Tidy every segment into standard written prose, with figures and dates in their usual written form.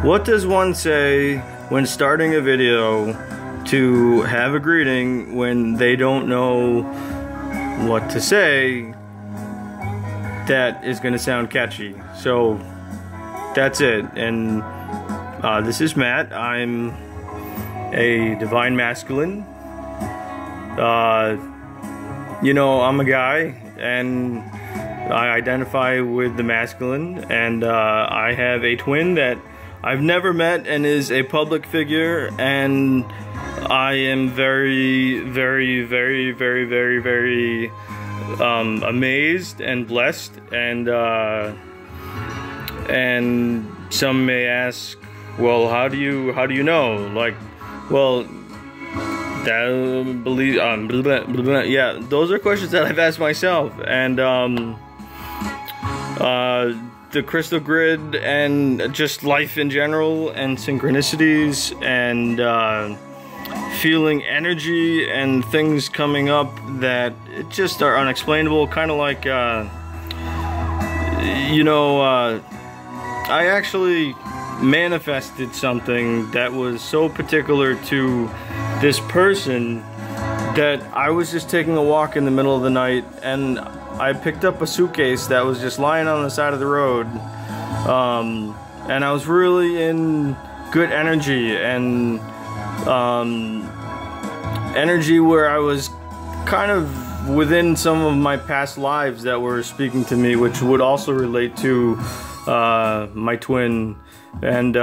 What does one say when starting a video to have a greeting when they don't know what to say that is going to sound catchy? So that's it. And this is Matt. I'm a divine masculine. You know, I'm a guy and I identify with the masculine, and I have a twin that I've never met and is a public figure, and I am very, very, very, very, very, very amazed and blessed, and some may ask, well, how do you know? Like, well, yeah, those are questions that I've asked myself, and the crystal grid and just life in general and synchronicities and feeling energy and things coming up that just are unexplainable, kind of like you know, I actually manifested something that was so particular to this person that I was just taking a walk in the middle of the night and I picked up a suitcase that was just lying on the side of the road, and I was really in good energy, and energy where I was kind of within some of my past lives that were speaking to me, which would also relate to my twin. And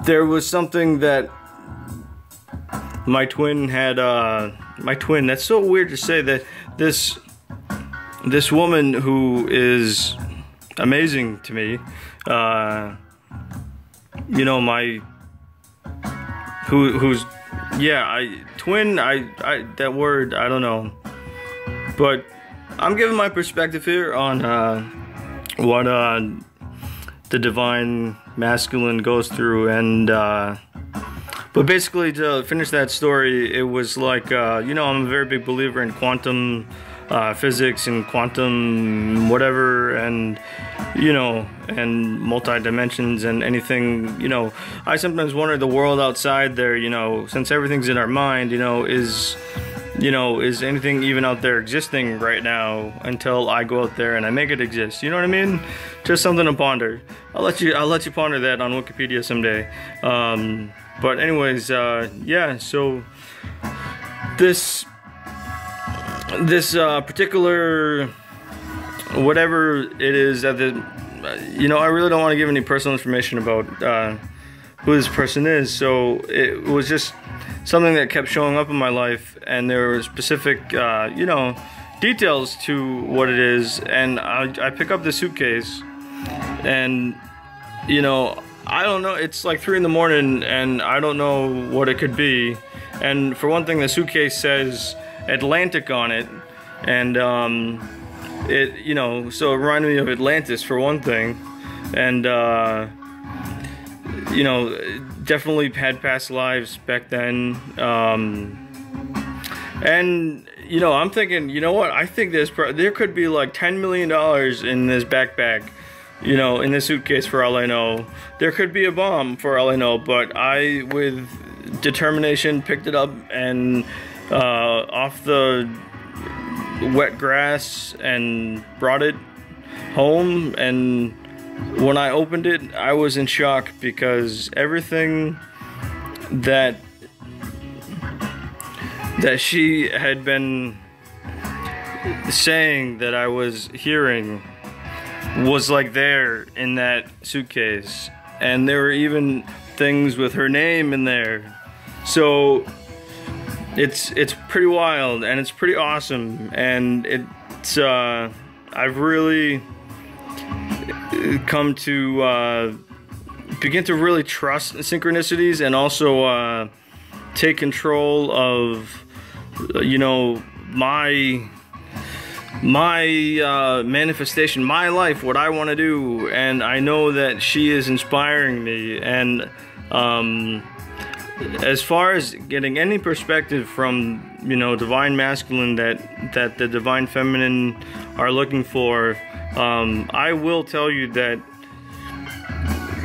there was something that my twin had, that's so weird to say, that this woman who is amazing to me, you know, who's, yeah, twin, that word, I don't know, but I'm giving my perspective here on what the divine masculine goes through, and but basically, to finish that story, it was like, you know, I'm a very big believer in quantum physics and quantum whatever, and, you know, and multi-dimensions and anything, you know. I sometimes wonder, the world outside there, you know, since everything's in our mind, you know, is anything even out there existing right now until I go out there and I make it exist? You know what I mean? Just something to ponder. I'll let you ponder that on Wikipedia someday. But anyways, yeah, so this particular whatever it is that you know, I really don't want to give any personal information about who this person is, so it was just something that kept showing up in my life, and there were specific you know, details to what it is, and I pick up the suitcase, and, you know, I don't know, it's like 3 in the morning and I don't know what it could be. And for one thing, the suitcase says Atlantic on it, and it, you know, so it reminded me of Atlantis for one thing, and you know, definitely had past lives back then, and, you know, I'm thinking, you know what, I think there could be like $10 million in this backpack, you know, in this suitcase, for all I know. There could be a bomb, for all I know, but I, with determination, picked it up and off the wet grass and brought it home. And when I opened it, I was in shock, because everything that she had been saying that I was hearing was like there in that suitcase, and there were even things with her name in there. So it's pretty wild, and it's pretty awesome, and it's I've really come to begin to really trust synchronicities, and also take control of, you know, my manifestation, my life, what I want to do. And I know that she is inspiring me, and as far as getting any perspective from, you know, divine masculine that the divine feminine are looking for, I will tell you that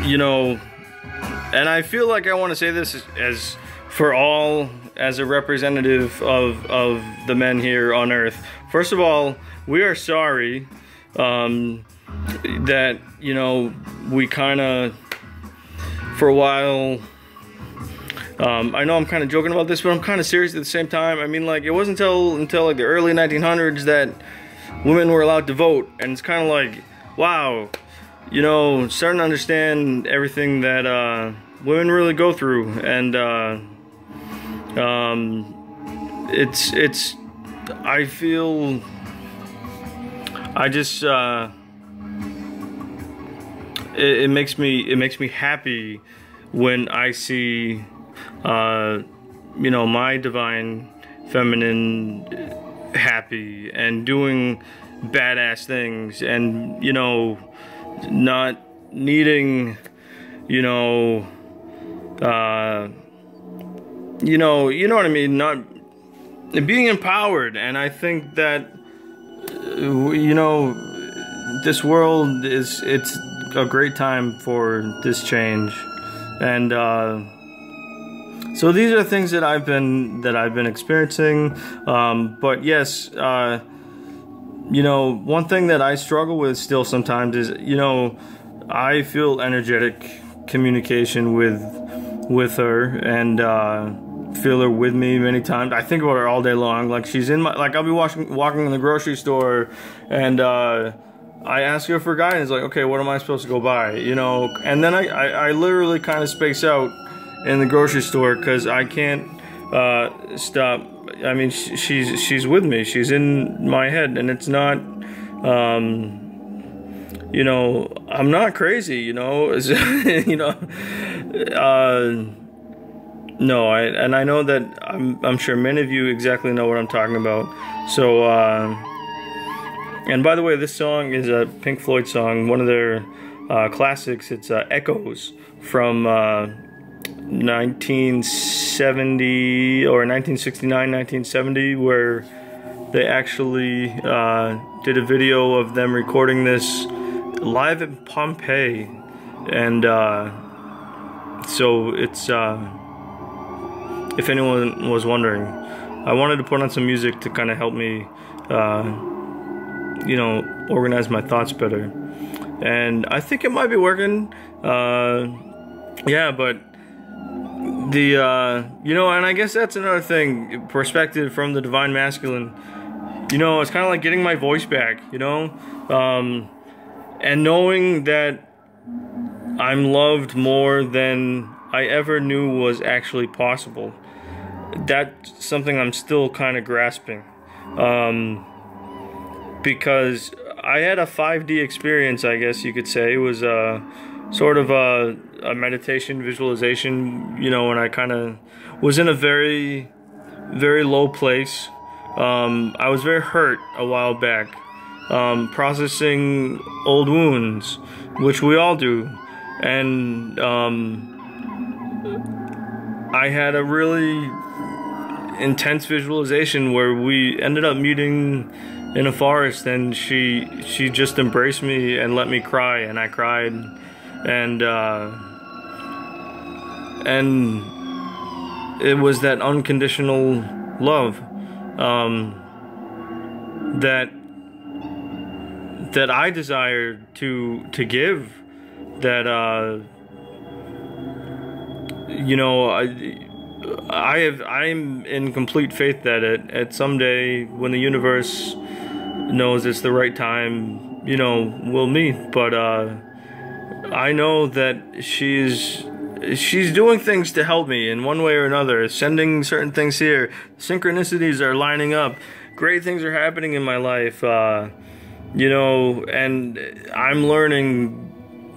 you know, and I feel like I want to say this as for all, as a representative of the men here on Earth. First of all, we are sorry that, you know, we kind of, for a while, I know I'm kind of joking about this, but I'm kind of serious at the same time. I mean, like, it wasn't until like the early 1900s that women were allowed to vote, and it's kind of like, wow, you know, starting to understand everything that women really go through, and it's I feel, I just it makes me happy when I see you know, my divine feminine happy and doing badass things, and, you know, not needing, you know what I mean, not being empowered. And I think that, you know, this world it's a great time for this change. And so these are things that I've been experiencing. But yes, you know, one thing that I struggle with still sometimes is, you know, I feel energetic communication with her, and feel her with me many times. I think about her all day long. Like, she's in my, like, I'll be walking in the grocery store, and I ask her for guidance, like, okay, what am I supposed to go buy, you know? And then I literally kind of space out in the grocery store, because I can't stop. I mean, she's with me. She's in my head, and it's not, you know, I'm not crazy, you know, you know, no, I know that I'm sure many of you exactly know what I'm talking about. So, and by the way, this song is a Pink Floyd song, one of their classics. It's Echoes from 1970 or 1969, 1970, where they actually did a video of them recording this live in Pompeii. And so it's, if anyone was wondering, I wanted to put on some music to kind of help me, you know, organize my thoughts better. And I think it might be working. Yeah, but the, you know, and I guess that's another thing, perspective from the Divine Masculine. You know, it's kind of like getting my voice back, you know? And knowing that I'm loved more than I ever knew was actually possible. That's something I'm still kind of grasping. Because I had a 5D experience, I guess you could say. It was sort of a meditation visualization, you know, when I kind of was in a very, very low place. I was very hurt a while back, processing old wounds, which we all do. And I had a really intense visualization where we ended up meeting in a forest, and she just embraced me and let me cry, and I cried, and it was that unconditional love that I desired to give, that you know, I'm in complete faith that at someday, when the universe knows it's the right time, you know, we'll meet. But I know that she's doing things to help me in one way or another, sending certain things here. Synchronicities are lining up. Great things are happening in my life, you know, and I'm learning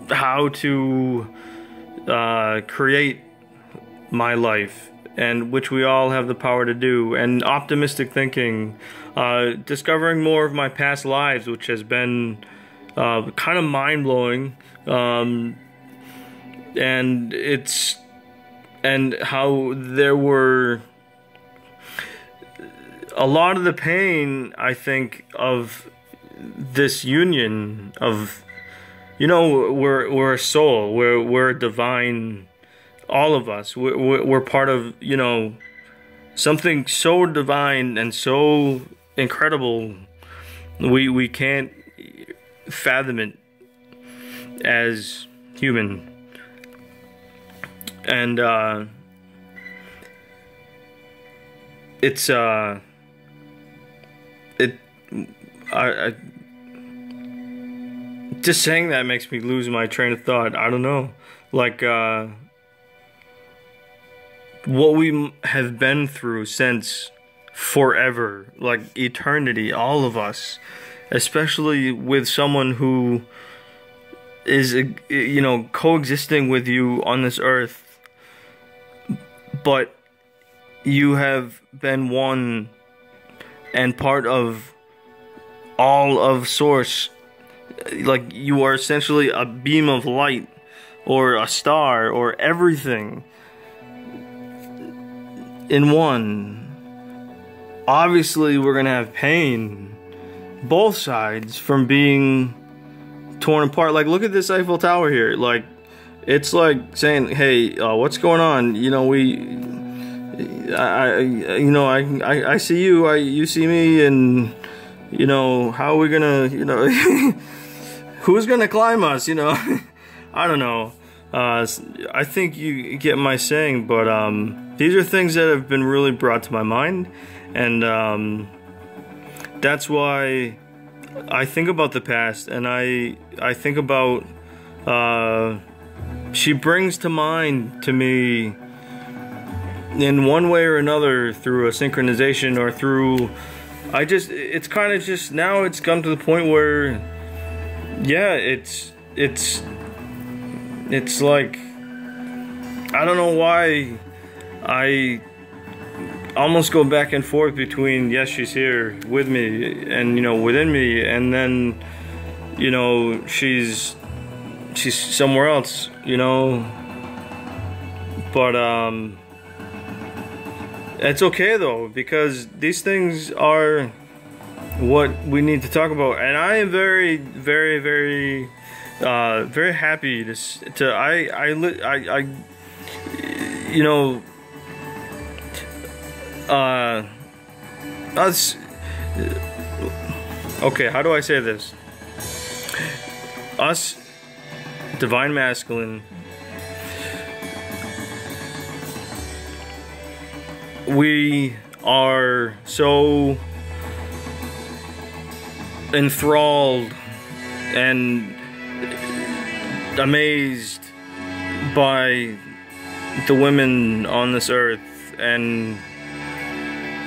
how to create my life, and which we all have the power to do. And optimistic thinking, discovering more of my past lives, which has been kind of mind-blowing, and how there were a lot of the pain, I think, of this union of, you know, we're a soul. We're divine. All of us. We're part of, you know, something so divine and so incredible. We can't fathom it as human. And it's I just saying that makes me lose my train of thought. I don't know, like what we have been through since forever, like eternity, all of us, especially with someone who is, you know, coexisting with you on this earth, but you have been one and part of all of Source. Like, you are essentially a beam of light, or a star, or everything in one. Obviously, we're gonna have pain, both sides, from being torn apart. Like, look at this Eiffel Tower here. Like, it's like saying, hey, what's going on? You know, I see you, you see me, and, you know, how are we gonna, you know, who's gonna climb us, you know? I don't know. I think you get my saying, but these are things that have been really brought to my mind, and that's why I think about the past, and I think about, she brings to mind to me in one way or another, through a synchronization or through, it's kind of just, now it's come to the point where, yeah, it's like, I don't know why I almost go back and forth between, yes, she's here with me and, you know, within me, and then, you know, she's somewhere else, you know. But it's okay though, because these things are what we need to talk about, and I am very, very, very very happy to you know, us, okay, how do I say this? Us, Divine Masculine, we are so enthralled and amazed by the women on this earth, and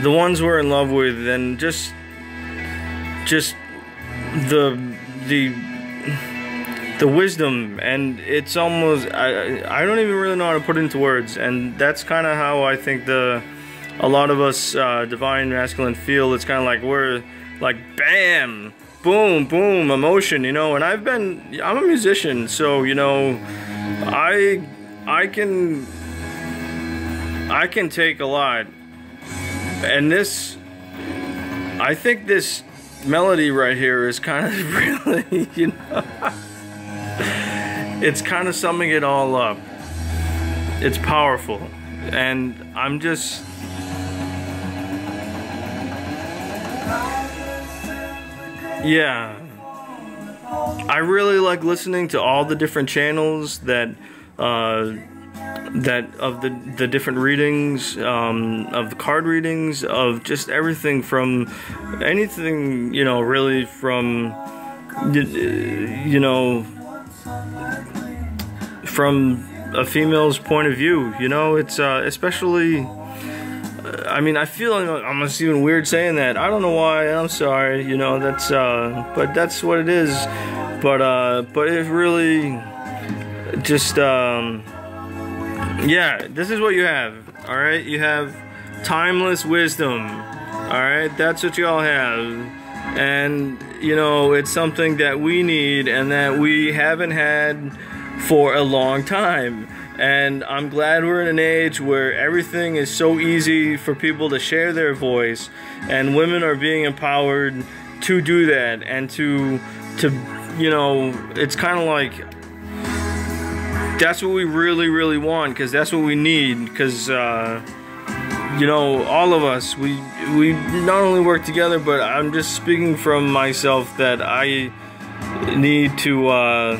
the ones we're in love with, and just the wisdom, and it's almost, I don't even really know how to put it into words, and that's kind of how I think a lot of us Divine Masculine feel. It's kind of like we're like, bam, boom, boom, emotion, you know. And I'm a musician, so, you know, I can take a lot, and this, I think this melody right here is kind of really, you know, it's kind of summing it all up. It's powerful, and I'm just, yeah, I really like listening to all the different channels that of the different readings, of the card readings, of just everything, from anything, you know, really, from, you know, from a female's point of view, you know. It's especially, I mean, I feel almost even weird saying that. I don't know why. I'm sorry. You know, that's but that's what it is. But it really just yeah. This is what you have. All right, you have timeless wisdom. All right, that's what you all have, and you know, it's something that we need and that we haven't had for a long time. And I'm glad we're in an age where everything is so easy for people to share their voice, and women are being empowered to do that, and to you know, it's kind of like that's what we really want, because that's what we need, because you know, all of us, we not only work together, but I'm just speaking from myself that I need to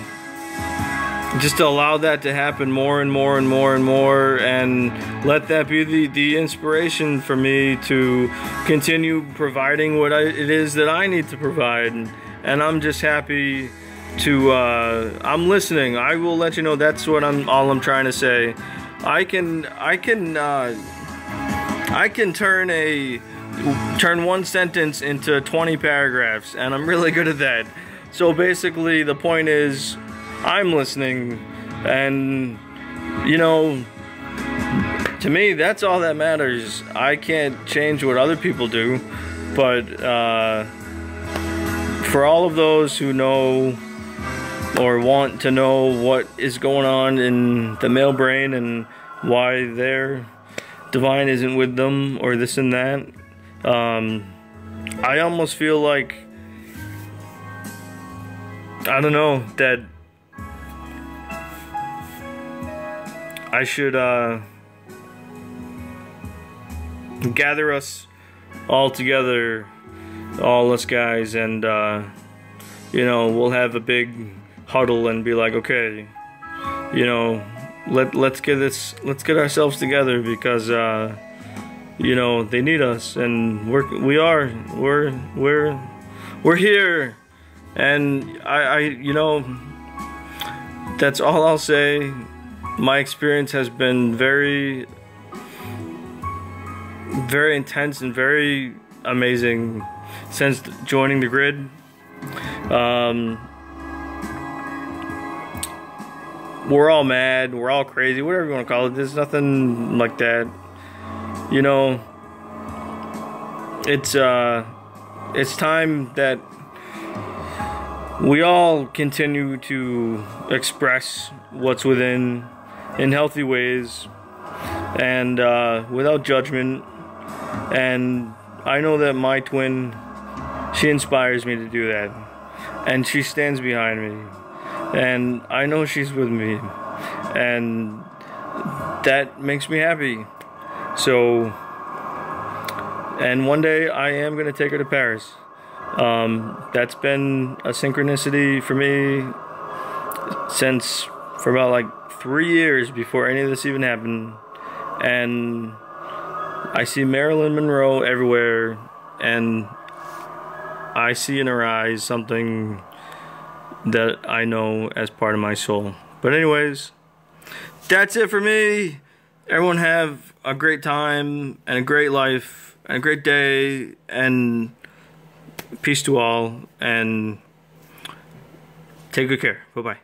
just allow that to happen more and more and more and more, and let that be the inspiration for me to continue providing what it is that I need to provide. And I'm just happy to I'm listening. I will let you know that's what all I'm trying to say. I can turn one sentence into 20 paragraphs, and I'm really good at that. So basically the point is, I'm listening, and you know, to me that's all that matters. I can't change what other people do, but for all of those who know or want to know what is going on in the male brain and why their divine isn't with them or this and that, I almost feel like, I don't know, that I should gather us all together, all us guys, and you know, we'll have a big huddle and be like, okay, you know, let's get ourselves together, because you know, they need us, and we're here, and I you know, that's all I'll say. My experience has been very intense and very amazing since joining the grid. We're all mad, we're all crazy, whatever you want to call it. There's nothing like that. You know, it's time that we all continue to express what's within in healthy ways, and without judgment. And I know that my twin, she inspires me to do that, and she stands behind me, and I know she's with me, and that makes me happy. So, and one day I am going to take her to Paris. That's been a synchronicity for me for about like 3 years before any of this even happened. And I see Marilyn Monroe everywhere, and I see in her eyes something that I know as part of my soul. But anyways, that's it for me. Everyone have a great time and a great life and a great day, and peace to all, and take good care. Bye-bye.